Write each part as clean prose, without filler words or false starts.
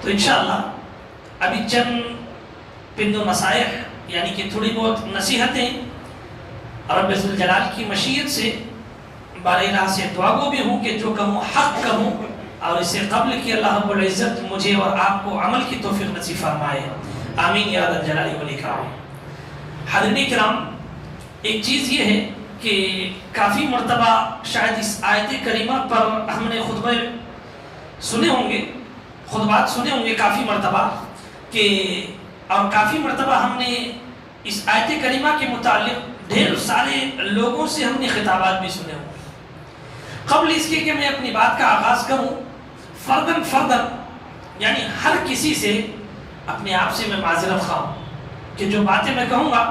تو انشاءاللہ ابھی چند پند و نصائح یعنی کہ تھوڑی بہت نصیحتیں رب ذوالجلال کی مشیت سے بارے اللہ سے دعا گو بھی ہوں کہ جو کہوں حق کہوں، اور اس سے قبل کہ اللہ رب العزت مجھے اور آپ کو عمل کی توفیق نصیب فرمائے، آمین یا ذا الجلال والاکرام۔ حاضرین کرام، ایک چیز یہ ہے کہ کافی مرتبہ شاید اس آیت کریمہ پر ہم نے خطبات سنے ہوں گے کافی مرتبہ کہ، اور کافی مرتبہ ہم نے اس آیت کریمہ کے متعلق ڈھیر سارے لوگوں سے ہم نے خطابات بھی سنے ہوں۔ قبل اس کے کہ میں اپنی بات کا آغاز کروں، فردن یعنی ہر کسی سے اپنے آپ سے میں معذرت خواہ ہوں کہ جو باتیں میں کہوں گا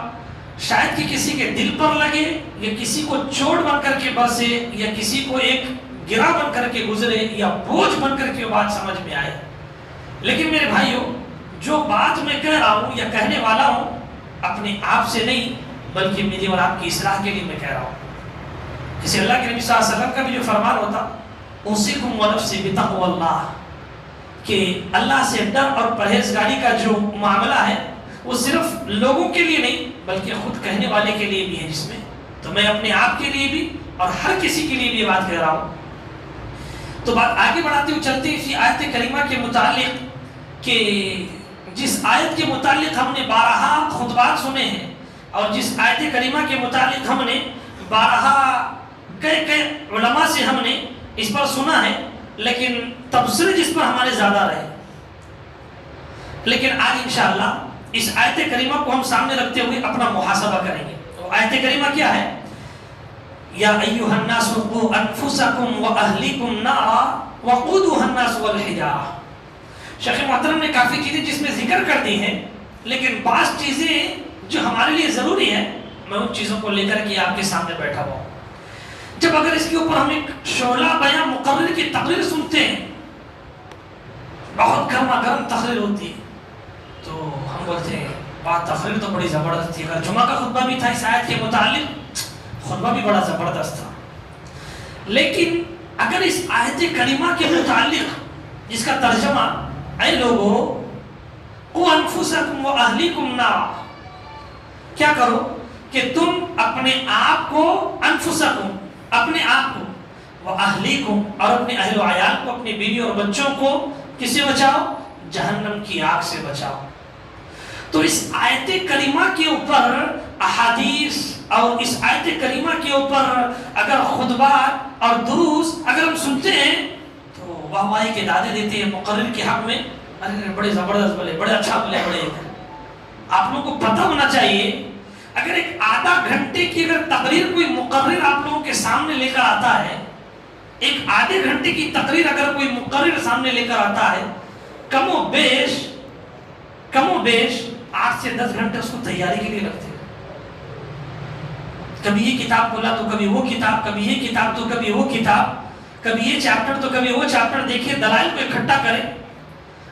شاید کہ کسی کے دل پر لگے، یا کسی کو چوٹ بن کر کے برسے، یا کسی کو ایک گرہ بن کر کے گزرے، یا بوجھ بن کر کے وہ بات سمجھ میں آئے۔ لیکن میرے بھائیوں، جو بات میں کہہ رہا ہوں یا کہنے والا ہوں اپنے آپ سے نہیں بلکہ میری اور آپ کی اصلاح کے لیے میں کہہ رہا ہوں۔ جسے اللہ کے نبی صلی اللہ علیہ وسلم کا بھی جو فرمان ہوتا، اوصیکم ونفسی بتقوی اللہ، کہ اللہ سے ڈر اور پرہیزگاری کا جو معاملہ ہے وہ صرف لوگوں کے لیے نہیں بلکہ خود کہنے والے کے لیے بھی ہے، جس میں تو میں اپنے آپ کے لیے بھی اور ہر کسی کے لیے بھی یہ بات کہہ رہا ہوں۔ تو بات آگے بڑھاتے ہوئے چلتے ہیں اسی آیت کریمہ کے متعلق کہ جس آیت کے متعلق ہم نے بارہا خطبات سنے ہیں، اور جس آیت کریمہ کے متعلق ہم نے بارہا کئی علماء سے ہم نے اس پر سنا ہے، لیکن تبصرے جس پر ہمارے زیادہ رہے۔ لیکن آج انشاءاللہ اس آیت کریمہ کو ہم سامنے رکھتے ہوئے اپنا محاسبہ کریں گے۔ تو آیت کریمہ کیا ہے؟ یا ایھا الناس قوا انفسکم واہلیکم نارا وقودھا الناس والحجارہ۔ شیخ محترم نے کافی چیزیں جس میں ذکر کر دی ہیں، لیکن بعض چیزیں جو ہمارے لیے ضروری ہیں میں ان چیزوں کو لے کر کے آپ کے سامنے بیٹھا ہوا ہوں۔ جب اگر اس کے اوپر ہم ایک شعلہ بیان مقرر کی تقریر سنتے ہیں، بہت گرما گرم تقریر ہوتی ہے، تو ہم بولتے ہیں بات تقریر تو بڑی زبردست تھی، اگر جمعہ کا خطبہ بھی تھا اس آیت کے متعلق، خطبہ بھی بڑا زبردست تھا۔ لیکن اگر اس آیت کریمہ کے متعلق جس کا ترجمہ اے لوگو قوا انفسکم واہلیکم نارا، کیا کرو کہ تم اپنے آپ کو، انفسکم اپنے آپ کو، واہلیکم اور اپنے اہل و عیال کو، اپنی بیوی اور بچوں کو کس سے بچاؤ؟ جہنم کی آگ سے بچاؤ۔ تو اس آیت کریمہ کے اوپر احادیث اور اس آیت کریمہ کے اوپر اگر خطبات اور دروس اگر ہم سنتے ہیں تو واہ واہی کے دادے دیتے ہیں مقرر کے حق میں، ارے بڑے زبردست بولے، بڑے اچھا بولے، بڑے۔ آپ لوگوں کو پتہ ہونا چاہیے اگر ایک آدھا گھنٹے کی اگر تقریر کوئی مقرر آپ لوگوں کے سامنے لے کر آتا ہے، ایک آدھے گھنٹے کی تقریر اگر کوئی مقرر سامنے لے کر آتا ہے، کم و بیش 8 سے 10 گھنٹے اس کو تیاری کے لیے لگتے ہیں۔ کبھی یہ کتاب کھولا تو کبھی وہ کتاب، کبھی یہ کتاب تو کبھی وہ کتاب، کبھی یہ چیپٹر تو کبھی وہ چیپٹر، دیکھیں دلائل کو اکٹھا کریں،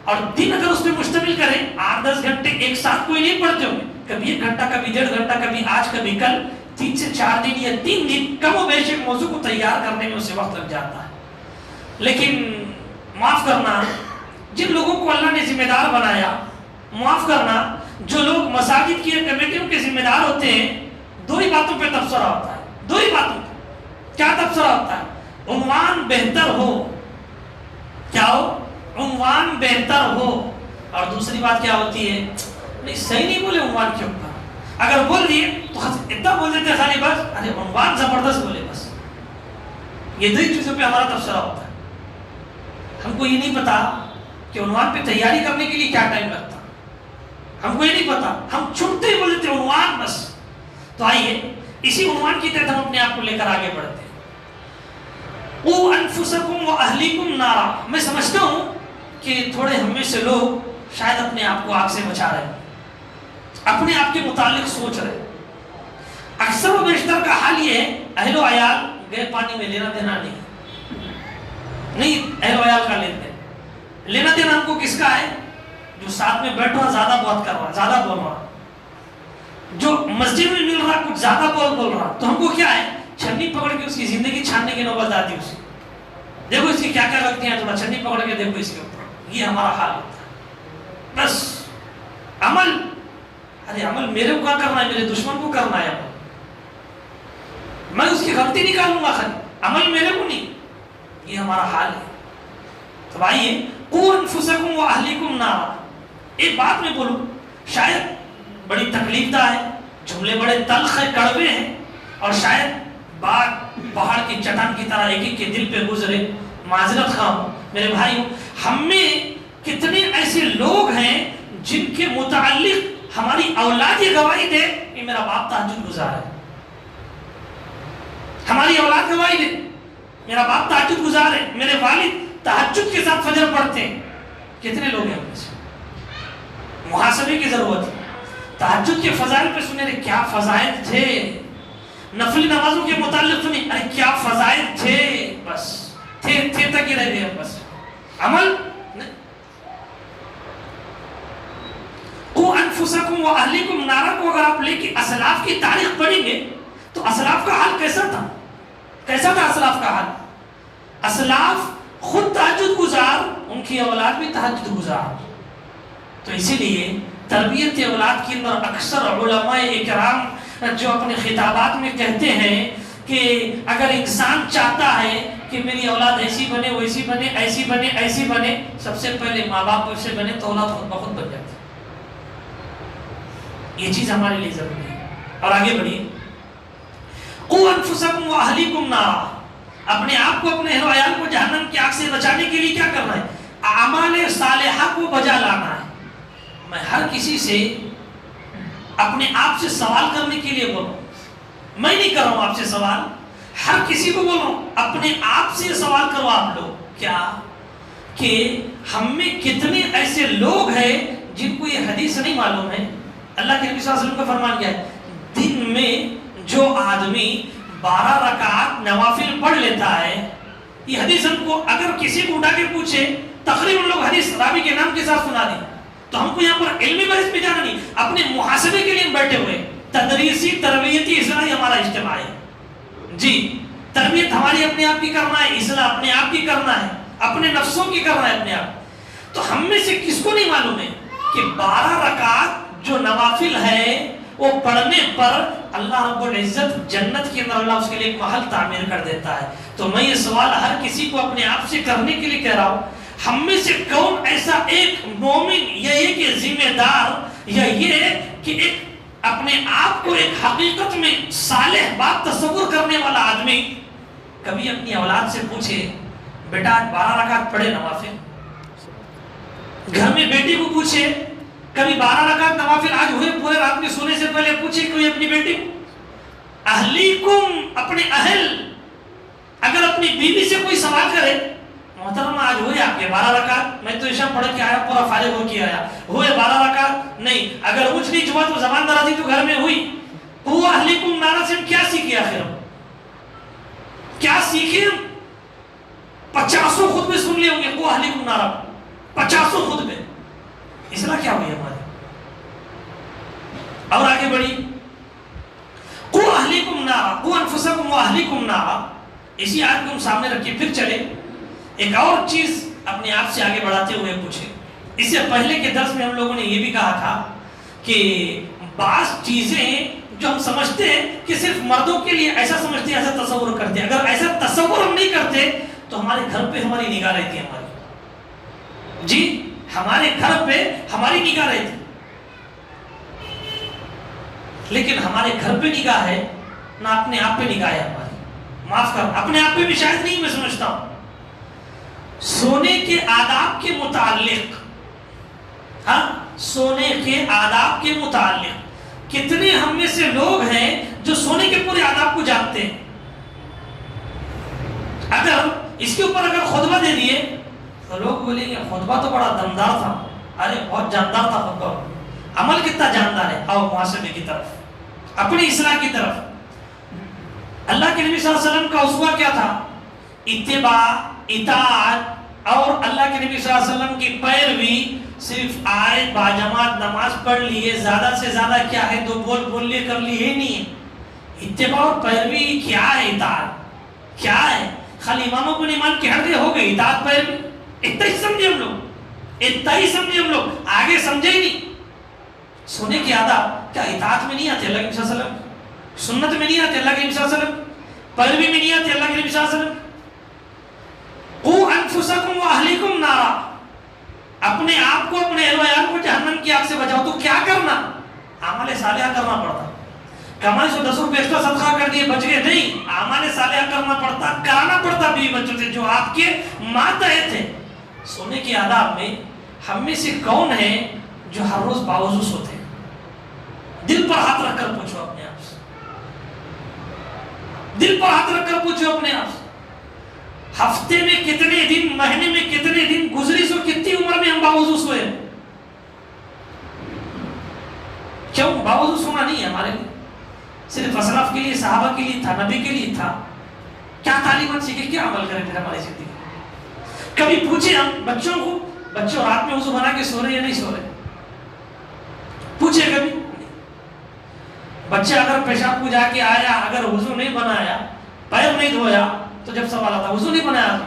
اور دن اگر اس پہ مشتمل کریں 8-10 گھنٹے ایک ساتھ کوئی نہیں پڑھتے ہوں گے، کبھی 1 گھنٹہ، کبھی 1.5 گھنٹہ، کبھی آج کبھی کل، 3 سے 4 دن یا 3 دن کم و بیش ایک موضوع کو تیار کرنے میں اسے وقت لگ جاتا ہے۔ لیکن معاف کرنا، جن لوگوں کو اللہ نے ذمہ دار بنایا، معاف کرنا، جو لوگ مساجد کی کمیٹیوں کے ذمہ دار ہوتے ہیں، 2 ہی باتوں پہ تبصرہ ہوتا ہے، 2 ہی باتوں پہ۔ کیا تبصرہ ہوتا ہے؟ عنوان بہتر ہو، کیا ہو؟ عنوان بہتر ہو، اور دوسری بات کیا ہوتی ہے؟ نہیں صحیح نہیں بولے عنوان کے اوپر، اگر بول دیے تو اتنا بول دیتے خالی بس ارے عنوان زبردست بولے، بس یہ 2 چیزوں پہ ہمارا تبصرہ ہوتا ہے۔ ہم کو یہ نہیں پتا کہ عنوان پہ تیاری کرنے کے لیے کیا ٹائم لگتا، ہم کو یہ نہیں پتا، ہم چھوٹتے ہی بول دیتے عنوان بس۔ تو آئیے اسی عنوان کی تحت ہم اپنے آپ کو لے کر آگے بڑھتے ہیں۔ قوا انفسکم واہلیکم نارا۔ میں سمجھتا ہوں کہ تھوڑے ہم میں سے لوگ شاید اپنے آپ کو آگ سے بچا رہے ہیں، اپنے آپ کے متعلق سوچ رہے ہیں۔ اکثر و بیشتر کا حال یہ ہے اہل و عیال گئے پانی میں، لینا دینا نہیں اہل و عیال کا لینا دینا ہم کو کس کا ہے؟ جو ساتھ میں بیٹھ رہا زیادہ بات کر رہا، زیادہ بول رہا، جو مسجد میں مل رہا کچھ زیادہ بول رہا، تو ہم کو کیا ہے؟ چھنی پکڑ کے اس کی زندگی چھاننے کی نوبت آتی ہے۔ اسے دیکھو اس کی کیا کیا غلطیاں ہیں، تھوڑا چھنی پکڑ کے دیکھو اس کے اوپر، یہ ہمارا حال ہوتا ہے۔ بس عمل، ارے عمل میرے کو کیا کرنا ہے؟ میرے دشمن کو کرنا ہے عمل، میں اس کی غلطی نکالوں گا، خالی عمل میرے کو نہیں. یہ ہمارا حال ہے. تو آئیے قوا انفسکم واہلیکم نارا. ایک بات میں بولوں، شاید بڑی تکلیف دہ ہے، جملے بڑے تلخ ہے، کڑوے ہیں، اور شاید بات پہاڑ کی چٹان کی طرح ایک ایک کے دل پہ گزرے. معذرت خواہ ہوں میرے بھائیوں، ہم میں کتنے ایسے لوگ ہیں جن کے متعلق ہماری اولاد یہ گواہی دے کہ میرا باپ تہجد گزار ہے، ہماری اولاد گواہی دے میرا باپ تہجد گزار ہے، میرے والد تہجد کے ساتھ فجر پڑھتے ہیں. کتنے لوگ ہیں ہم میں سے؟ محاسبے کی ضرورت ہے. تہجد کے فضائل پہ سنے، رہے کیا فضائل تھے. نفلی نمازوں کے متعلق سنی، ارے کیا فضائل تھے. بس تھے تک ہی رہ گئے بس، عمل نہیں. قوا انفسکم واہلیکم نارا کو اگر آپ لے کے اسلاف کی تاریخ پڑھیں گے تو اسلاف کا حال کیسا تھا؟ کیسا تھا اسلاف کا حال؟ اسلاف خود تہجد گزار، ان کی اولاد بھی تہجد گزار. تو اسی لیے تربیت اولاد کے اندر اکثر علماء اکرام جو اپنے خطابات میں کہتے ہیں کہ اگر انسان چاہتا ہے کہ میری اولاد ایسی بنے، ویسی بنے، ایسی بنے، ایسی بنے، سب سے پہلے ماں باپ سے بنے تو اولاد خود بخود بن جاتی. یہ چیز ہمارے لیے ضروری ہے. اور آگے بڑھیے، قوا انفسکم واہلیکم نارا. اپنے آپ کو، اپنے اہل و عیال کو جہنم کی آگ سے بچانے کے لیے کیا کرنا ہے؟ اعمال صالحہ کو بجا لانا ہے. میں ہر کسی سے اپنے آپ سے سوال کرنے کے لیے بولوں، میں نہیں کر رہا ہوں آپ سے سوال، ہر کسی کو بولوں اپنے آپ سے سوال کرو آپ لوگ. کیا کہ ہم میں کتنے ایسے لوگ ہیں جن کو یہ حدیث نہیں معلوم ہے. اللہ کے نبی صلی اللہ علیہ وسلم کا فرمان کیا ہے؟ دن میں جو آدمی 12 رکعات نوافل پڑھ لیتا ہے، یہ حدیث ہم کو اگر کسی کو اٹھا کے پوچھے تقریباً لوگ حدیث راوی کے نام کے ساتھ سنا دیں. تو ہم کو یہاں پر علمی بحث پہ جانا نہیں، اپنے محاسبے کے لیے بیٹھے ہوئے. تدریسی تربیتی اصلاحی ہمارا اجتماع ہے. جی، تربیت ہماری اپنے آپ کی کرنا ہے، اصلاح اپنے آپ کی کرنا ہے، اپنے نفسوں کی کرنا ہے اپنے آپ. تو ہم میں سے کس کو نہیں معلوم ہے کہ 12 رکعات جو نوافل ہے وہ پڑھنے پر اللہ رب العزت جنت کے اندر اللہ اس کے لیے ایک محل تعمیر کر دیتا ہے. تو میں یہ سوال ہر کسی کو اپنے آپ سے کرنے کے لیے کہہ رہا ہوں، ہم میں سے کون ایسا ایک مومن یا ایک ذمہ دار یا یہ کہ ایک اپنے آپ کو ایک حقیقت میں صالح بات تصور کرنے والا آدمی کبھی اپنی اولاد سے پوچھے بیٹا آج 12 رکعت پڑھے نوافل؟ گھر میں بیٹی کو پوچھے کبھی 12 رکعت نوافل آج ہوئے پورے رات میں سونے سے پہلے پوچھے کوئی اپنی بیٹی کو؟ اہلیکم، اپنے اہل، اگر اپنی بیوی سے کوئی سوال کرے محترمہ آج ہوئے آپ کے 12 رکعت؟ میں تو عشاء پڑھ کے آیا، پورا فارغ ہو کے آیا، ہوئے 12 رکعت؟ نہیں. اگر اونچ نیچ ہوا تو زبان درازی تو گھر میں ہوئی. قوا اہلیکم نارا سے کیا سیکھے آخر؟ کیا سیکھے؟ 50 خطبے سن لیے ہوں گے قوا اہلیکم نارا، 50 خطبے. اصلاح کیا ہوئی ہماری؟ اور آگے بڑھی، قوا اہلیکم نارا، قوا انفسکم واہلیکم نارا. اسی آیت کو ہم سامنے رکھے پھر چلے ایک اور چیز اپنے آپ سے آگے بڑھاتے ہوئے پوچھے. اس سے پہلے کے درس میں ہم لوگوں نے یہ بھی کہا تھا کہ بعض چیزیں جو ہم سمجھتے ہیں کہ صرف مردوں کے لیے ایسا سمجھتے ہیں، ایسا تصور کرتے ہیں، اگر ایسا تصور ہم نہیں کرتے تو ہمارے گھر پہ ہماری نگاہ رہتی ہے. ہماری جی ہمارے گھر پہ ہماری نگاہ رہتی، لیکن ہمارے گھر پہ نگاہ ہے نہ اپنے آپ پہ نگاہ ہے ہماری. معاف کر، اپنے آپ پہ بھی شاید نہیں، میں سمجھتا ہوں. سونے کے آداب کے متعلق، ہاں سونے کے آداب کے متعلق کتنے ہم میں سے لوگ ہیں جو سونے کے پورے آداب کو جانتے ہیں؟ اگر اس کے اوپر اگر خطبہ دے دیے تو لوگ بولیں گے خطبہ تو بڑا دمدار تھا، ارے بہت جاندار تھا خطبہ. عمل کتنا جاندار ہے؟ آؤ محاسبے کی طرف، اپنی اصلاح کی طرف. اللہ کے نبی صلی اللہ علیہ وسلم کا اسوہ کیا تھا؟ اتباع، اطاعت اور اللہ کے نبی صلی اللہ علیہ وسلم کی پیروی. صرف آیت باجماعت نماز پڑھ لیے، زیادہ سے زیادہ کیا ہے 2 بول لیے کر لیے ہی نہیں ہے. اتباع اور پیروی کیا ہے؟ اطاعت کیا ہے؟ خالی اماموں کو نہیں مان کے ہٹ گئے ہو گئی اطاعت پیروی؟ اتنا ہی سمجھے ہم لوگ، اتنا ہی سمجھے ہم لوگ، آگے سمجھے ہی نہیں۔ سونے کی آداب کیا اطاعت میں نہیں آتے اللہ کے نبی صلی اللہ علیہ وسلم؟ سنت میں نہیں آتے اللہ کے نبی صلی اللہ علیہ وسلم؟ پیروی میں نہیں آتے اللہ کے نبی صلی اللہ علیہ وسلم؟ قو انفسکم واہلیکم نارا، اپنے آپ کو اپنے اہل و عیال کو جہنم کی آگ سے بچاؤ۔ تو کیا کرنا؟ اعمال صالحہ کرنا پڑتا۔ کمائی 10 روپے ایکسٹرا صدقہ کر دیے بچ گئے، نہیں، اعمال صالحہ کرنا پڑتا، کرانا پڑتا بیوی بچوں سے جو آپ کے ماتحت تھے۔ سونے کی آداب میں ہم میں سے کون ہے جو ہر روز باوضو سوتے ہیں؟ دل پر ہاتھ رکھ کر پوچھو اپنے آپ سے، دل پر ہاتھ رکھ کر پوچھو اپنے آپ سے، ہفتے میں کتنے دن، مہینے میں کتنے دن گزری سو، کتنی عمر میں ہم باوضو سوئے؟ کیوں؟ باوضو سونا نہیں ہے ہمارے لیے، صرف اسلاف کے لیے، صحابہ کے لیے تھا، نبی کے لیے تھا۔ کیا تعلیمات سیکھے، کیا عمل کریں پھر ہماری زندگی؟ کبھی پوچھیں ہم بچوں کو، بچوں رات میں وضو بنا کے سو رہے یا نہیں سو رہے؟ پوچھے کبھی؟ بچہ اگر پیشاب کو جا کے آیا، اگر وضو نہیں بنایا، پیر نہیں دھویا، تو جب سوال آتا وضو نہیں بنایا،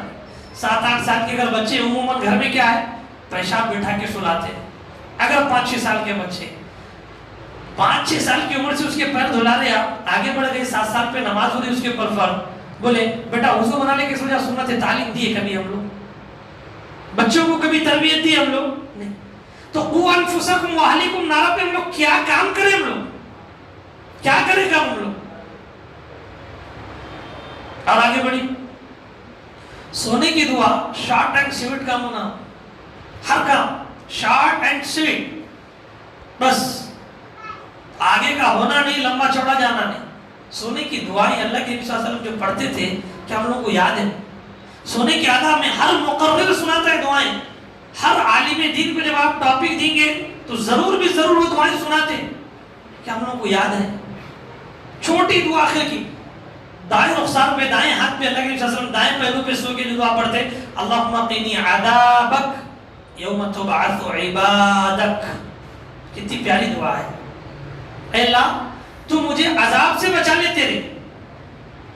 7-8 سال کے اگر بچے عموماً گھر میں کیا ہے، پیشاب بٹھا کے سلاتے۔ اگر 5-6 سال کے بچے 5-6 سال کی عمر سے اس کے پیر دھلا رہے، آگے بڑھ گئے 7 سال پہ نماز ہو رہی اس کے اوپر فرض، بولے بیٹا وضو بنانے کے سوچا، سنت ہے، تعلیم دی ہے کبھی ہم لوگ؟ بچوں کو کبھی تربیت دی ہم لوگ؟ نہیں۔ تو قو انفسکم واہلیکم نارا پہ ہم لوگ کیا کام کریں؟ ہم لوگ کیا کریں کام ہم لوگ؟ اور آگے بڑھی سونے کی دعا، شارٹ اینڈ سویٹ کام ہونا، ہر کام شارٹ اینڈ سویٹ، بس آگے کا ہونا نہیں، لمبا چوڑا جانا نہیں۔ سونے کی دعائیں اللہ کے نبی صلی اللہ علیہ وسلم جو پڑھتے تھے، کیا ہم لوگوں کو یاد ہے؟ سونے کی آداب میں ہر مقرر سناتا ہے دعائیں، ہر عالم دین پہ جب آپ ٹاپک دیں گے تو ضرور بھی ضرور وہ دعائیں سناتے ہیں، کیا ہم لوگوں کو یاد ہے؟ چھوٹی دعا آخر کی، دائیں رخسار پہ، دائیں ہاتھ پہ اللہ کے نبی صلی اللہ علیہ وسلم دائیں پہلو پہ سو کے جو دعا پڑھتے، اللہم قنی عذابک یوم تبعث عبادک۔ کتنی پیاری دعا ہے۔ اے اللہ تو مجھے عذاب سے بچا لے تیرے،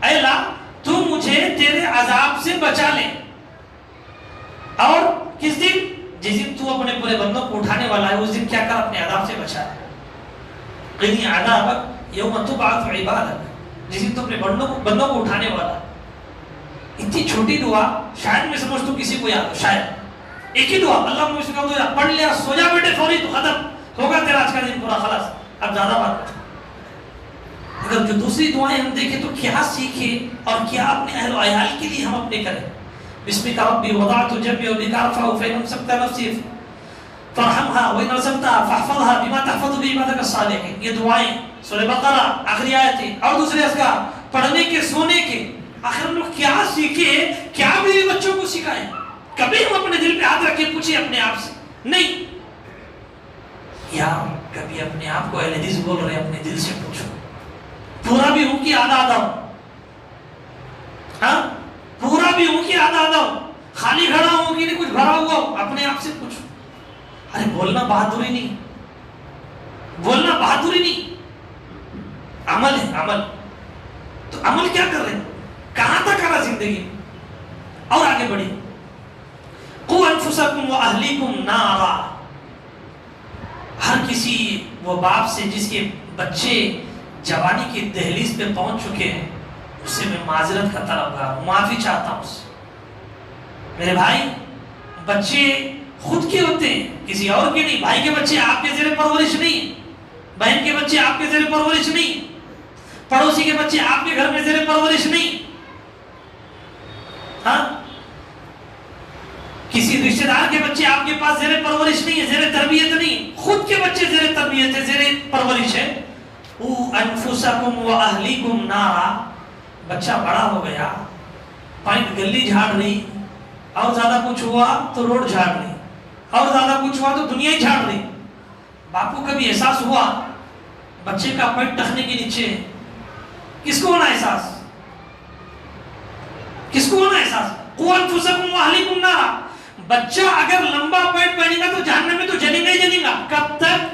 اے اللہ تو مجھے تیرے عذاب سے بچا لے، اور کس دن؟ جس دن تو اپنے پورے بندوں کو اٹھانے والا ہے، اس دن کیا کر؟ اپنے عذاب سے بچا لے۔ قنی عذابک یوم تبعث عبادک، جس دن تو اپنے بندوں کو اٹھانے والا۔ اتنی چھوٹی دعا، شاید میں سمجھتا ہوں کسی کو یاد ہو، شاید ایک ہی دعا، اللہ مجھے کہا تو پڑھ لیا، سو جا بیٹے فوری، تو ختم ہوگا تیرا آج کا دن پورا، خلاص اب زیادہ بات کریں۔ اگر جو دوسری دعائیں ہم دیکھیں تو کیا سیکھیں اور کیا اپنے اہل و عیال کے لیے ہم اپنے کریں۔ بسمک ربی وضعت جنبی وبک ارفع فإن أمسكت نفسی فارحمها وإن رزقتها فاحفظها بما تحفظ به عبادك الصالحين۔ یہ دعائیں سورہ بقرہ آخری آیتیں اور دوسرے اذکار پڑھنے کے، سونے کے، آخر ہم لوگ کیا سیکھیں، کیا بھی بچوں کو سکھائیں؟ کبھی ہم اپنے دل پہ ہاتھ رکھ کے پوچھیں اپنے آپ سے؟ نہیں۔ یا کبھی اپنے آپ کو اہل حدیث بول رہے اپنے دل سے پوچھو، پورا بھی ہوں کہ آدھا آدھا ہوں؟ ہاں، پورا بھی ہوں کہ آدھا آدھا ہوں؟ خالی کھڑا ہوں کہ نہیں کچھ بھرا ہوا ہوں؟ اپنے آپ سے پوچھو۔ ارے بولنا بہادری نہیں، بولنا بہادری نہیں، عمل ہے، عمل۔ تو عمل کیا کر رہے ہیں؟ کہاں تک آ رہا زندگی؟ اور آگے بڑھی، قو انفسکم واہلیکم نارا۔ ہر کسی وہ باپ سے جس کے بچے جوانی کی دہلیز پہ پہنچ چکے ہیں، اس سے میں معذرت کا طلبگار ہوں، معافی چاہتا ہوں اس سے۔ میرے بھائی، بچے خود کے ہوتے ہیں، کسی اور کے نہیں۔ بھائی کے بچے آپ کے زیر پرورش نہیں، بہن کے بچے آپ کے زیر پرورش نہیں، پڑوسی کے بچے آپ کے گھر میں زیر پرورش نہیں، ہاں، کسی رشتہ دار کے بچے آپ کے پاس زیر پرورش نہیں ہے، زیر تربیت نہیں، خود کے بچے زیر تربیت ہے، زیر پرورش ہے۔ انفسکم واہلیکم نارا۔ بچہ بڑا ہو گیا، پائنٹ گلی جھاڑ رہی، اور زیادہ کچھ ہوا تو روڈ جھاڑ رہی، اور زیادہ کچھ ہوا تو دنیا ہی جھاڑ رہی۔ باپ کو کبھی احساس ہوا بچے کا پیٹ ٹخنے کے نیچے ہے؟ کس کو ہونا احساس؟ کس کو ہونا احساس؟ قو انفسکم واہلیکم نارا۔ بچہ اگر لمبا پیٹ پہنے گا تو جہنم میں تو جلے گا ہی جلے گا۔ کب تک؟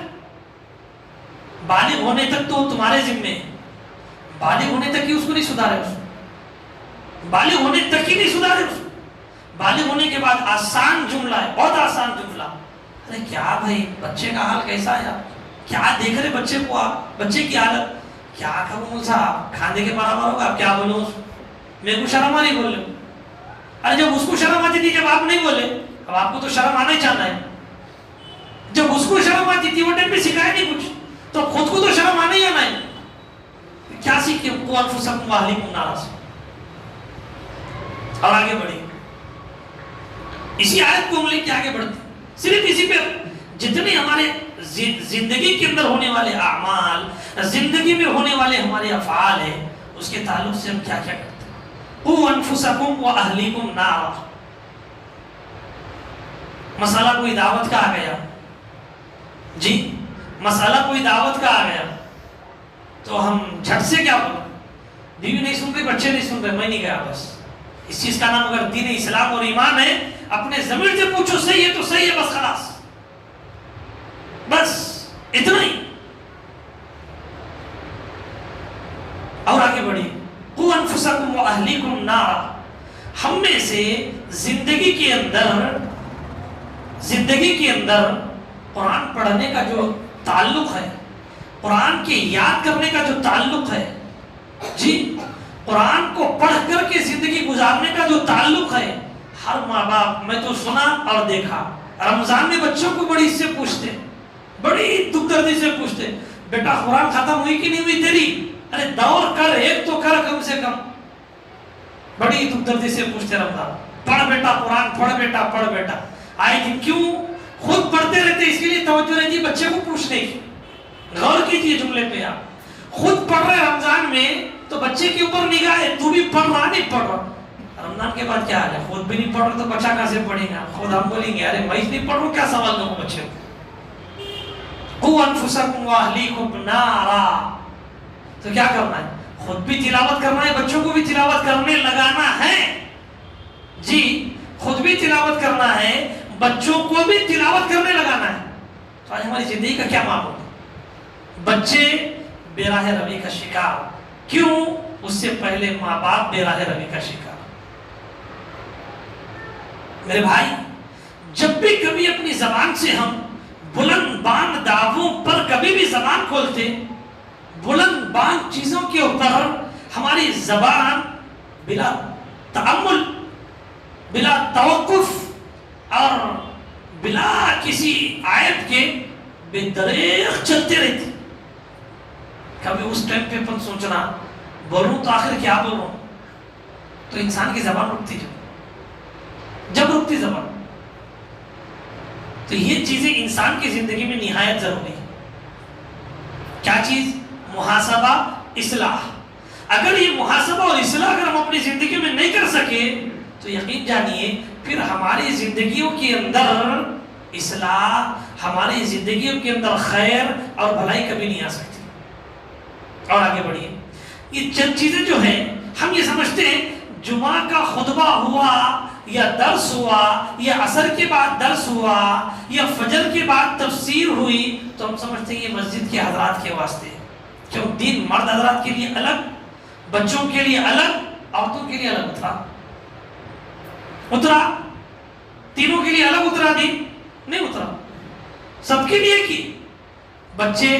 بالغ ہونے تک تو تمہارے ذمے ہے، بالغ ہونے تک ہی اس کو نہیں سدھارے، اس کو بالغ ہونے تک ہی نہیں سدھارے، اس کو بالغ ہونے کے بعد آسان جملہ ہے، بہت آسان جملہ. ارے کیا بھائی بچے کا حال کیسا ہے آپ؟ کیا دیکھ رہے بچے کو آپ؟ بچے کی حالت کیا کروں صاحب؟ کھانے کے برابر ہوگا. آپ کیا بولو؟ میرے کو شرم آ رہی بول رہے ہو. ارے جب اس کو شرم آتی تھی جب آپ نہیں بولے، اب آپ کو تو شرم آنا ہی چاہنا ہے. جب اس کو شرم آتی تھی وہ ٹائم پہ سکھایا نہیں کچھ، تو خود کو تو شرم آنا ہی آنا ہے. کیا سیکھے قوا انفسکم واہلیکم نارا سے. اور آگے بڑھی اسی آیت کو ہم لے کے آگے بڑھتے صرف اسی پہ. جتنے ہمارے زندگی کے اندر ہونے والے اعمال، زندگی میں ہونے والے ہمارے افعال ہیں، اس کے تعلق سے ہم کیا کیا کرتے ہیں. قوا انفسکم واہلیکم نارا. مسئلہ کوئی دعوت کا آ گیا جی، مسئلہ کوئی دعوت کا آ گیا تو ہم جھٹ سے کیا بولیں؟ بیوی نہیں سن رہی، بچے نہیں سن رہے، میں نہیں گیا. بس اس چیز کا نام اگر دین اسلام اور ایمان ہے، اپنے ضمیر سے پوچھو صحیح ہے تو صحیح ہے، بس خلاص، بس اتنا ہی. اور آگے بڑھی قوا انفسکم واہلیکم نارا. ہم میں سے زندگی کے اندر قرآن پڑھنے کا جو تعلق ہے، قرآن کے یاد کرنے کا جو تعلق ہے جی، قرآن کو پڑھ کر کے زندگی گزارنے کا جو تعلق ہے، ہر ماں باپ، میں تو سنا اور دیکھا، رمضان میں بچوں کو بڑی اس سے پوچھتے، بڑی دکھ دردی سے پوچھتے، بیٹا قرآن ختم ہوئی کہ نہیں ہوئی تیری؟ ارے دور کر، ایک تو کر کم سے کم. بڑی دکھ دردی سے پوچھتے رمضان، پڑھ بیٹا قرآن، پڑھ بیٹا، پڑھ بیٹا. آئے دن کیوں؟ خود پڑھتے رہتے، اس کے لیے توجہ رہتی بچے کو پوچھنے کی. غور کیجئے جملے پہ آپ، خود پڑھ رہے رمضان میں تو بچے کے اوپر نگاہ ہے، تو بھی پڑھ رہا نہیں پڑھ رہا. رمضان کے بعد کیا ہے؟ خود بھی نہیں پڑھ رہا تو بچہ کہاں سے پڑھے گا؟ خود ہم بولیں گے ارے میں نہیں پڑھ رہا ہوں، کیا سوال کروں بچے کو. قوا انفسکم واہلیکم نارا. تو کیا کرنا ہے؟ خود بھی تلاوت کرنا ہے، بچوں کو بھی تلاوت کرنے لگانا ہے جی. خود بھی تلاوت کرنا ہے، بچوں کو بھی تلاوت کرنے لگانا ہے. تو آج ہماری زندگی کا کیا معاملہ ہے؟ بچے بے راہ روی کا شکار. کیوں؟ اس سے پہلے ماں باپ بے راہ روی کا شکار. میرے بھائی، جب بھی کبھی اپنی زبان سے ہم بلند بان دعووں پر کبھی بھی زبان کھولتے، بلند بان چیزوں کے اوپر ہماری زبان بلا تأمل، بلا توقف اور بلا کسی آیت کے بے دریغ چلتے رہتے. کبھی اس ٹائم پہ اپن سوچنا بولوں تو آخر کیا بولوں، تو انسان کی زبان رکتی جب رکتی زبان. تو یہ چیزیں انسان کی زندگی میں نہایت ضروری ہے. کیا چیز؟ محاسبہ، اصلاح. اگر یہ محاسبہ اور اصلاح اگر ہم اپنی زندگی میں نہیں کر سکے تو یقین جانیے پھر ہماری زندگیوں کے اندر اصلاح، ہماری زندگیوں کے اندر خیر اور بھلائی کبھی نہیں آ سکتی. اور آگے بڑھیے. یہ چند چیزیں جو ہیں ہم یہ سمجھتے ہیں جمعہ کا خطبہ ہوا یا درس ہوا یا عصر کے بعد درس ہوا یا فجر کے بعد تفسیر ہوئی تو ہم سمجھتے ہیں یہ مسجد کے حضرات کے واسطے. کیوں؟ دین مرد حضرات کے لیے الگ، بچوں کے لیے الگ، عورتوں کے لیے الگ اترا تینوں کے لیے الگ اترا دین نہیں اترا، سب کے لیے کی. بچے،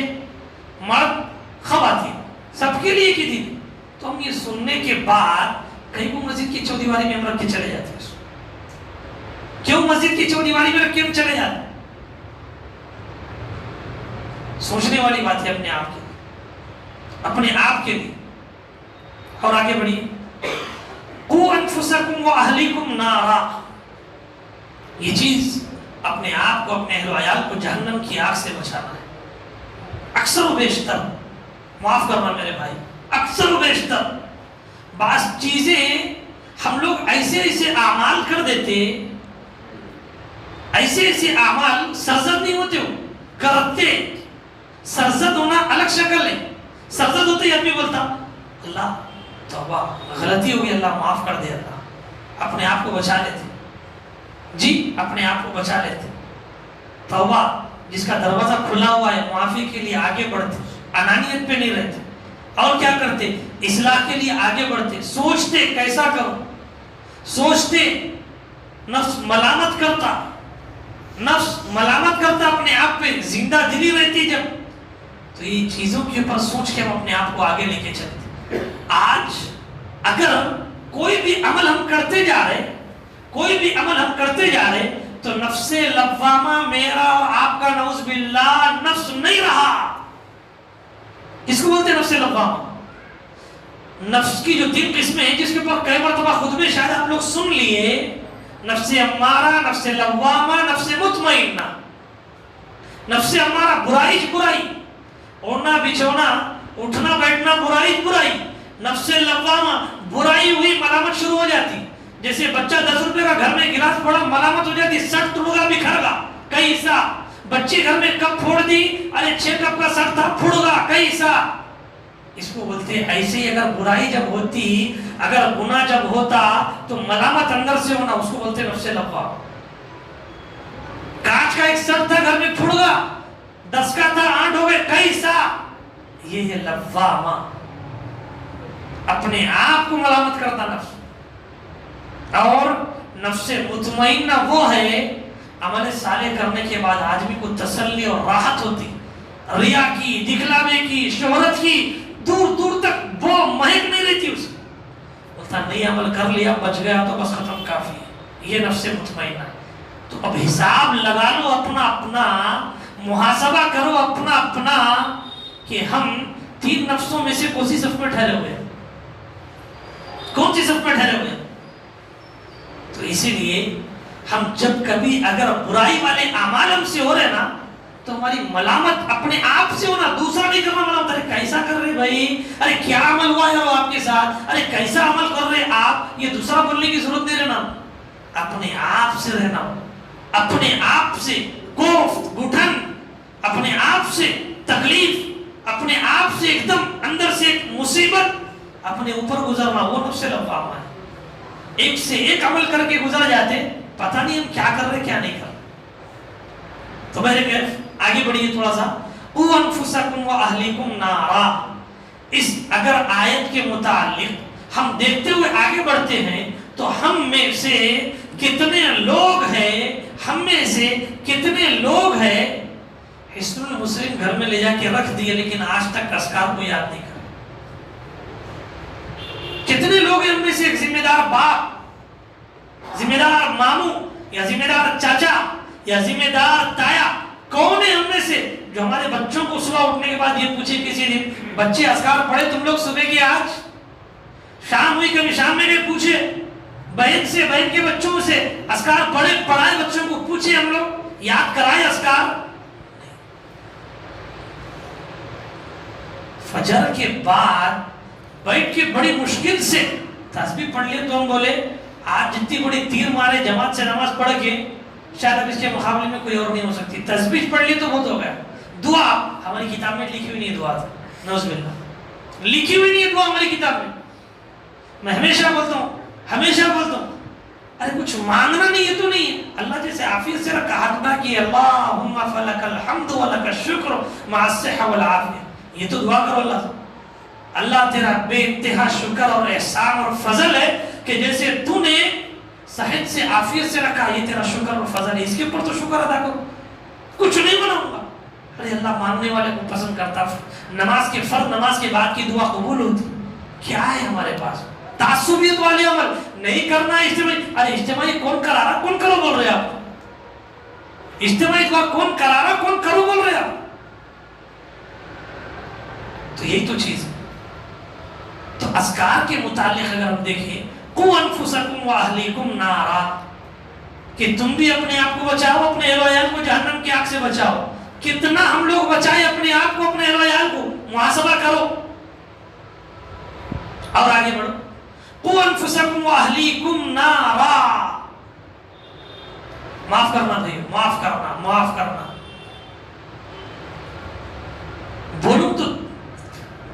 مرد، خواتین، سب کے لیے کی دین. تو ہم یہ سننے کے بعد کہیں کو مسجد کی چودیواری میں ہم رکھ کے چلے جاتے ہیں. کیوں مسجد کی چودیواری میں رکھ کے ہم چلے جاتے ہیں؟ سوچنے والی بات ہے اپنے آپ کے لیے. اور آگے بڑھیے. قوا انفسکم واہلیکم نارا. یہ چیز اپنے آپ کو، اپنے اہل و عیال کو جہنم کی آگ سے بچانا ہے. اکثر و بیشتر، معاف کرنا میرے بھائی، اکثر و بیشتر بعض چیزیں ہم لوگ ایسے اعمال کر دیتے، ایسے اعمال سرزد نہیں ہوتے ہو کرتے. سرزد ہونا الگ شکل ہے. سرزد ہوتے ہی آدمی بولتا اللہ توبہ، غلطی ہوگی، اللہ معاف کر دے. اللہ اپنے آپ کو بچا لیتے جی، اپنے آپ کو بچا لیتے. توبہ جس کا دروازہ کھلا ہوا ہے، معافی کے لیے آگے بڑھتے، انانیت پہ نہیں رہتے. اور کیا کرتے؟ اصلاح کے لیے آگے بڑھتے، سوچتے کیسا کرو، سوچتے نفس ملامت کرتا، نفس ملامت کرتا اپنے آپ پہ، زندہ دلی رہتی جب، تو یہ چیزوں کے اوپر سوچ کے ہم اپنے آپ کو آگے لے کے چلتے۔ آج اگر کوئی بھی عمل ہم کرتے جا رہے، کوئی بھی عمل ہم کرتے جا رہے، تو نفس لوامہ میرا اور آپ کا نعوذ باللہ نفس نہیں رہا۔ اس کو بولتے ہیں نفس لوامہ۔ نفس کی جو 3 قسمیں ہیں جس کے اوپر کئی مرتبہ خود میں شاید آپ لوگ سن لیے، نفس امارہ، نفس لوامہ، نفس مطمئنہ۔ نفس امارہ برائی برائی، اوڑھنا بچھونا، اٹھنا بیٹھنا برائی برائی۔ نفس لوامہ برائی ہوئی ملامت شروع ہو جاتی، جیسے بچہ 10 روپے کا گھر میں گلاس پھوڑا ملامت ہو جاتی، سٹ ٹوٹ گا بکھر گا کئی حصہ۔ بچے گھر میں کپ پھوڑ دی، ارے 6 کپ کا سٹ تھا پھوڑ گا کئی حصہ۔ اس کو بولتے ہیں ایسے ہی اگر برائی جب ہوتی، اگر گناہ جب ہوتا تو ملامت اندر سے ہونا، اس کو بولتے ہیں نفس لوامہ۔ کانچ کا ایک سٹ تھا گھر میں پھوڑ گا، 10 کا تھا 8 ہو گئے کئی حصہ۔ یہ ہے لوامہ، اپنے آپ کو ملامت کرتا نفس۔ اور نفس مطمئنہ وہ ہے عمل صالح کرنے کے بعد آدمی کو تسلی اور راحت ہوتی، ریا کی، دکھلاوے کی، شہرت کی دور دور تک وہ مہک نہیں رہتی اس کو۔ بولتا نہیں عمل کر لیا بچ گیا تو بس ختم کافی ہے، یہ نفس مطمئنہ ہے۔ تو اب حساب لگا لو اپنا اپنا، محاسبہ کرو اپنا اپنا کہ ہم 3 نفسوں میں سے کون سی صف میں ٹھہرے ہوئے ہیں، کون سی صف میں ٹھہرے ہوئے ہیں۔ تو اسی لیے ہم جب کبھی اگر برائی والے اعمال ہم سے ہو رہے نا، تو ہماری ملامت اپنے آپ سے ہونا، دوسرا نہیں کرنا ملامت۔ ارے کیسا کر رہے بھائی، ارے کیا عمل ہوا ہے آپ کے ساتھ، ارے کیسا عمل کر رہے آپ، یہ دوسرا بولنے کی ضرورت نہیں رہنا، اپنے آپ سے رہنا، اپنے آپ سے کوفت گھٹن، اپنے آپ سے تکلیف، اپنے آپ سے ایک دم اندر سے ایک مصیبت اپنے اوپر گزرنا، وہ نفس لوامہ ہے۔ ایک سے ایک عمل کر کے گزر جاتے، پتہ نہیں ہم کیا کر رہے کیا نہیں کر رہے۔ تو بہرکیف آگے بڑھیے تھوڑا سا، قُوْ أَنفُسَكُمْ وَأَهْلِكُمْ نَارًا۔ اس اگر آیت کے متعلق ہم دیکھتے ہوئے آگے بڑھتے ہیں تو ہم میں سے کتنے لوگ ہیں، ہم میں سے کتنے لوگ ہیں حصن المسلم گھر میں لے جا کے رکھ دیے لیکن آج تک اذکار کو یاد نہیں کرتے۔ کتنے لوگ ہیں ہم میں سے ایک ذمہ دار باپ، ذمہ دار ماموں، یا ذمہ دار چاچا، یا ذمہ دار تایا، کون ہے ہم میں سے جو ہمارے بچوں کو صبح اٹھنے کے بعد یہ پوچھے کسی دن بچے اذکار پڑھے تم لوگ صبح کی، آج شام ہوئی کبھی شام میں نہیں پوچھے، بہن سے، بہن کے بچوں سے اذکار پڑھائے بچوں کو پوچھے، ہم لوگ یاد کرائے اذکار۔ فجر کے بعد بیٹھ کے بڑی مشکل سے تسبیح پڑھ لیے تو ہم بولے آج جتنی بڑی تیر مارے جماعت سے نماز پڑھ کے شاید اب اس کے مقابلے میں کوئی اور نہیں ہو سکتی، تسبیح پڑھ لیے تو بہت ہو گیا۔ دعا ہماری کتاب میں لکھی ہوئی نہیں، دعا نعوذ باللہ لکھی ہوئی نہیں ہے دعا ہماری کتاب میں۔ میں ہمیشہ بولتا ہوں، ہمیشہ بولتا ہوں، ارے کچھ مانگنا نہیں ہے تو نہیں ہے، اللہ جیسے عافیت سے رکھا ہاتھ اٹھا کہ اللہم فلک الحمد ولک الشکر مع الصحہ والعافیہ، یہ تو دعا کرو اللہ سے، اللہ تیرا بے انتہا شکر اور احسان اور فضل ہے کہ جیسے تو نے صحت سے عافیت سے رکھا، یہ تیرا شکر اور فضل ہے، اس کے اوپر تو شکر ادا کرو، کچھ نہیں بناؤں گا۔ ارے اللہ ماننے والے کو پسند کرتا، نماز کے فرض نماز کے بعد کی دعا قبول ہوتی، کیا ہے ہمارے پاس تعصبیت والے عمل نہیں کرنا، اجتماعی، ارے اجتماعی کون کرا رہا، کون کرو بول رہے آپ، اجتماعی دعا کون کرا رہا، کون کرو بول رہے آپ، تو یہی تو چیز ہے۔ تو اذکار کے متعلق اگر ہم دیکھیں، قُوْ أَنفُسَكُمْ وَأَهْلِكُمْ نَارًا، کہ تم بھی اپنے آپ کو بچاؤ، اپنے اہل و عیال کو جہنم کی آگ سے بچاؤ۔ کتنا ہم لوگ بچائیں اپنے آپ کو، اپنے اہل و عیال کو، محاسبہ کرو اور آگے بڑھو۔ قُوْ أَنفُسَكُمْ وَأَهْلِكُمْ نَارًا، معاف کرنا بھائی، معاف کرنا، معاف کرنا۔ بولوں تو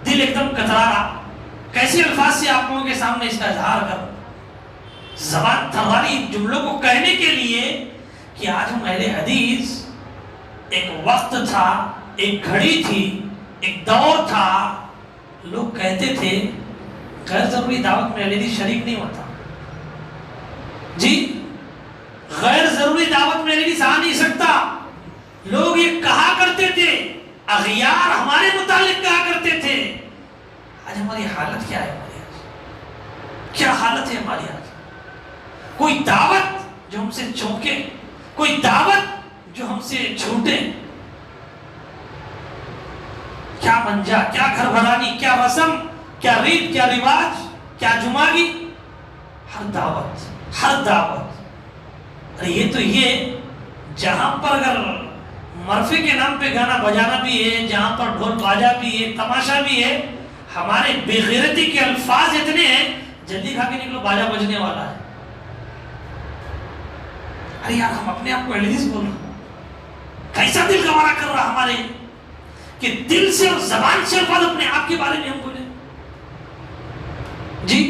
دل ایک دم کترا رہا، کیسے الفاظ سے آپ لوگوں کے سامنے اس کا اظہار کروں، زبان تھراری جملوں کو کہنے کے لیے کہ آج ہم اہل حدیث، ایک وقت تھا، ایک گھڑی تھی، ایک دور تھا، لوگ کہتے تھے غیر ضروری دعوت میں اہل حدیث شریک نہیں ہوتا، جی غیر ضروری دعوت میں نہیں آ نہیں سکتا. لوگ یہ کہا کرتے تھے, اغیار ہمارے متعلق کہا کرتے تھے. آج ہماری حالت کیا ہے؟ ہماری آج کیا حالت ہے ہماری آج؟ کوئی دعوت جو ہم سے چونکے, کوئی دعوت جو ہم سے چھوٹے. کیا منجا, کیا گھر بھرانی, کیا رسم, کیا ریت, کیا رواج, کیا جمعگی, ہر دعوت, ہر دعوت. ارے یہ تو یہ جہاں پر اگر مرفے کے نام پہ گانا بجانا بھی ہے, جہاں پر ڈھول باجا بھی ہے, تماشا بھی ہے, ہمارے بے غیرتی کے الفاظ اتنے ہیں, جلدی کھا کے نکلو باجا بجنے والا ہے. ارے یار ہم اپنے آپ کو ایلیز بول رہے ہیں. کیسا دل گوارا کر رہا ہمارے کہ دل سے اور زبان سے الفاظ اپنے آپ کے بارے میں ہم بولیں. جی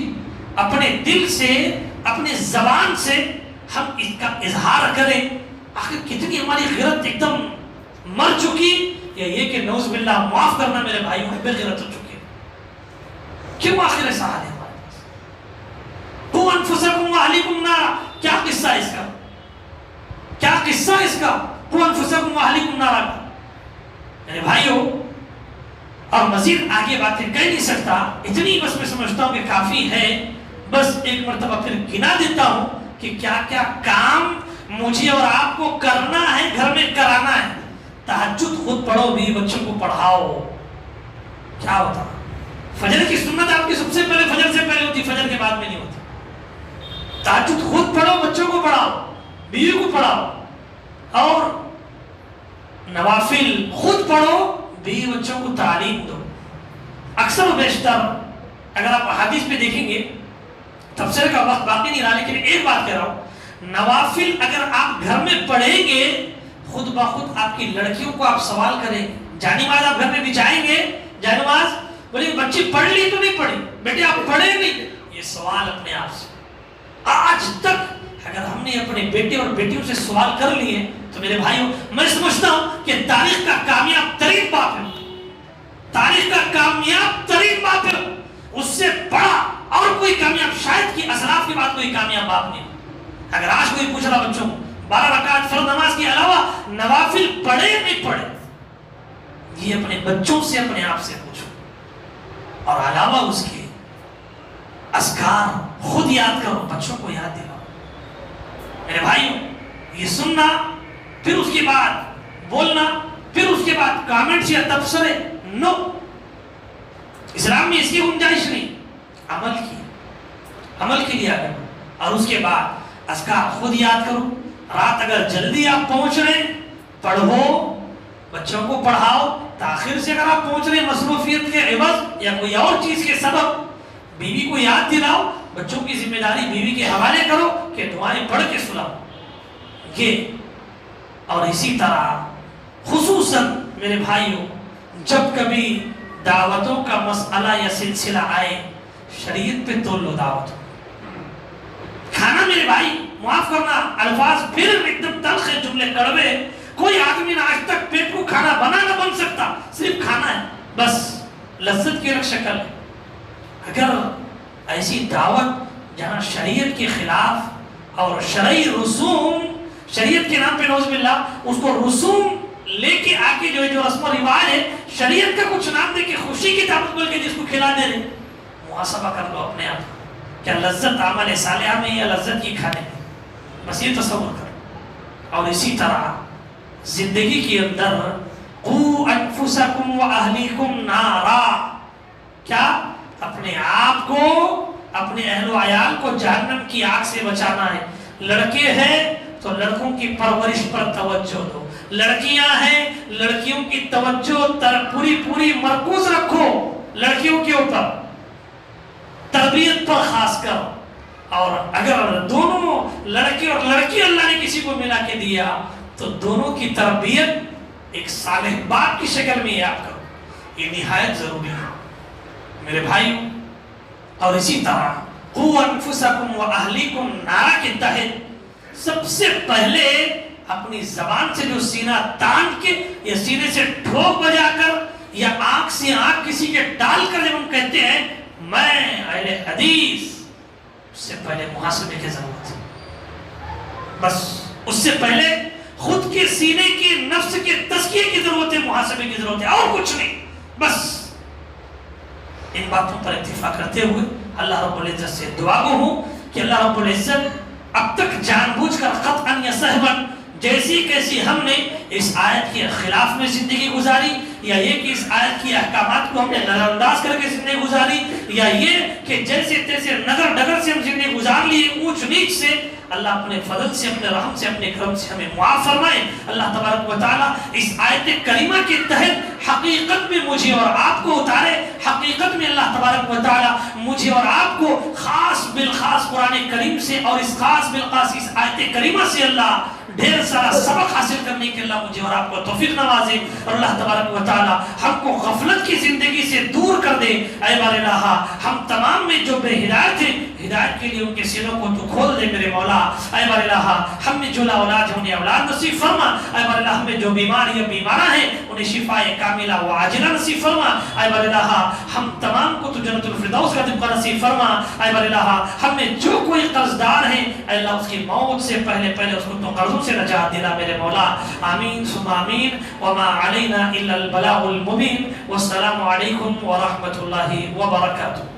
اپنے دل سے, اپنے زبان سے ہم اس کا اظہار کریں. آخر کتنی ہماری غیرت ایک دم مر چکی, یا یہ کہ نعوذ باللہ معاف کرنا میرے بھائی بے غیرت ہو چکے. کیوں آخر ایسا حال ہے ہمارے پاس؟ قُوْ أَنفُسَكُمْ وَأَهْلِيكُمْ نَارًا, کیا قصہ ہے اس کا؟ کیا قصہ ہے اس کا؟ قُوْ أَنفُسَكُمْ وَأَهْلِيكُمْ نَارًا. میرے بھائیو, اور مزید آگے باتیں کہہ نہیں سکتا, اتنی بس میں سمجھتا ہوں کہ کافی ہے. بس ایک مرتبہ پھر گنا دیتا ہوں کہ کیا کیا کام مجھے اور آپ کو کرنا ہے, گھر میں کرانا ہے. تہجد خود پڑھو, بھی بچوں کو پڑھاؤ. کیا ہوتا؟ فجر کی سنت آپ کی سب سے پہلے فجر سے پہلے ہوتی, فجر کے بعد میں نہیں ہوتی. تہجد خود پڑھو, بچوں کو پڑھاؤ, بیوی کو پڑھاؤ, اور نوافل خود پڑھو, بیوی بچوں کو تعلیم دو. اکثر و بیشتر اگر آپ حدیث پہ دیکھیں گے, تفسیر کا وقت باقی نہیں رہا, لیکن ایک بات کہہ رہا ہوں, نوافل اگر آپ گھر میں پڑھیں گے, خود بخود آپ کی لڑکیوں کو آپ سوال کریں. جانماز آپ گھر میں بچھائیں گے, جانماز بولے بچی پڑھ لی تو نہیں پڑھی, بیٹے آپ پڑھے نہیں, یہ سوال اپنے آپ سے. آج تک اگر ہم نے اپنے بیٹے اور بیٹیوں سے سوال کر لیے تو میرے بھائیوں, میں سمجھتا ہوں کہ تاریخ کا کامیاب ترین باپ ہے, تاریخ کا کامیاب ترین باپ ہے. اس سے بڑا اور کوئی کامیاب, شاید کی اسلاف کے بعد کوئی کامیاب باپ نہیں. اگر آج کوئی پوچھ رہا بچوں 12 رکعت فرض نماز کے علاوہ نوافل پڑھے نہیں پڑھے, یہ اپنے بچوں سے, اپنے آپ سے پوچھو. اور علاوہ اس کے اذکار خود یاد کرو, بچوں کو یاد دلاؤ. میرے بھائیوں, یہ سننا, پھر اس کے بعد بولنا, پھر اس کے بعد کامنٹس یا تبصرے, نو, اسلام میں اس کی گنجائش نہیں. عمل کی, عمل کے لیے آگے. اور اس کے بعد اذکار خود یاد کرو. رات اگر جلدی آپ پہنچ رہے ہیں, پڑھو, بچوں کو پڑھاؤ. تاخیر سے اگر آپ پہنچ رہے ہیں مصروفیت کے عوض یا کوئی اور چیز کے سبب, بیوی کو یاد دلاؤ. بچوں کی ذمہ داری بیوی کے حوالے کرو کہ دعائیں پڑھ کے سلاؤ. یہ اور اسی طرح خصوصاً میرے بھائیوں, جب کبھی دعوتوں کا مسئلہ یا سلسلہ آئے, شریعت پہ تول لو دعوت. کھانا میرے بھائی معاف کرنا, الفاظ پھر ایک دم تلخ ہے, جملے کڑوے. کوئی آدمی نہ آج تک پیٹ کو کھانا بنا نہ بن سکتا, صرف کھانا ہے بس, لذت کی ایک شکل ہے. اگر ایسی دعوت جہاں شریعت کے خلاف اور شرعی رسوم, شریعت کے نام پہ نعوذ باللہ اس کو رسوم لے کے آکے جو رسم و رواج ہے, شریعت کا کچھ نام دے کے خوشی کی دعوت بول کے جس کو کھلا دے رہے, محاسبہ کر لو اپنے آپ. کیا لذت عمل صالحہ میں یا لذت کی کھانے میں؟ بس یہ تصور کرو. اور اسی طرح زندگی کے اندر قُوْ أَنفُسَكُمْ وَأَهْلِكُمْ نَارًا, کیا اپنے آپ کو, اپنے اہل و عیال کو جہنم کی آگ سے بچانا ہے. لڑکے ہیں تو لڑکوں کی پرورش پر توجہ دو, لڑکیاں ہیں لڑکیوں کی توجہ پوری مرکوز رکھو لڑکیوں کے اوپر, تربیت پر خاص کر. اور اگر دونوں لڑکے اور لڑکی اللہ نے کسی کو ملا کے دیا تو دونوں کی تربیت ایک صالح باپ کی شکل میں یاد کرو. یہ نہایت ضروری ہے میرے بھائیوں. اور اسی طرح قُوْ أَنفُسَكُمْ وَأَهْلِكُمْ نَارًا کے تحت سب سے پہلے اپنی زبان سے جو سینہ تان کے یا سینے سے ٹھوک بجا کر یا آنکھ سے آنکھ کسی کے ڈال کر جب ہم کہتے ہیں میں اہل حدیث, اس سے پہلے محاسبے کی ضرورت ہے. بس اس سے پہلے خود کے سینے کے نفس کے تزکیے کی ضرورت ہے، محاسبے کی ضرورت ہے، اور کچھ نہیں. بس ان باتوں پر اتفاق کرتے ہوئے اللہ رب العزت سے دعا گو ہوں کہ اللہ رب العزت اب تک جان بوجھ کر قطعا یا سہبن جیسی کیسی ہم نے اس آیت کے خلاف میں زندگی گزاری، یا یہ کہ اس آیت کی احکامات کو ہم نے نظر انداز کر کے زندگی گزاری، یا یہ کہ جیسے تیسے نگر ڈگر سے ہم زندگی گزار لیے اونچ نیچ سے، اللہ اپنے فضل سے، اپنے رحم سے، اپنے کرم سے ہمیں معاف فرمائے. اللہ تبارک و تعالیٰ اس آیت کریمہ کے تحت حقیقت میں مجھے اور آپ کو اتارے. حقیقت میں اللہ تبارک و تعالیٰ مجھے اور آپ کو خاص بالخاص قرآن کریم سے اور اس خاص بالخاص اس آیت کریمہ سے اللہ ڈھیر سارا سبق حاصل کرنے کے اللہ مجھے اور آپ کو توفیق نوازے. اور اللہ تبارک و تعالیٰ ہم کو غفلت کی زندگی سے دور کر دے. اے بار الہ، ہم تمام میں جو بے ہدایت ہیں، ہدایت کے لیے ان کے سینوں کو تو کھول دے میرے مولا. اے بار الہ، ہم میں جو اولاد ہیں انہیں اولاد نصیب فرما. اے بار الہ، ہم میں جو بیمار یا بیمارہ ہیں انہیں شفاء کاملہ و عاجلہ نصیب فرما. اے بار الہ، ہم تمام کو تو جنت الفردوس کا طبقہ نصیب فرما. اے بار الہ، ہم میں جو کوئی قرض دار ہے اے اللہ اس کی موت سے پہلے اس کو تو قرضوں سے نجات دینا میرے مولا. آمین ثم آمین. وما علینا الا البلاغ المبین. والسلام علیکم ورحمۃ اللہ وبرکاتہ.